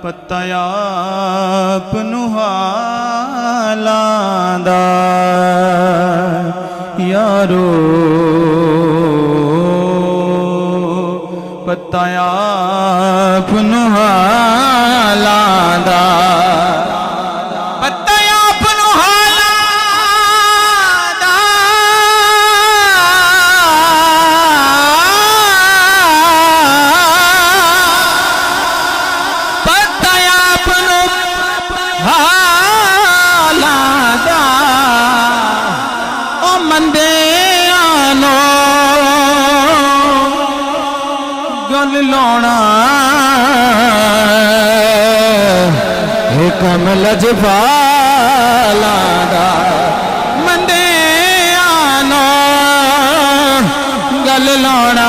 पत्ता आपनु हालांदा यारो पत्ता आपनु हालांदा पत्ता आपनु हालांदा पत्ता आपनु हालांदा ओ मंदे आनो गल लौना कमल जफालादा मंदे आनो गल लौना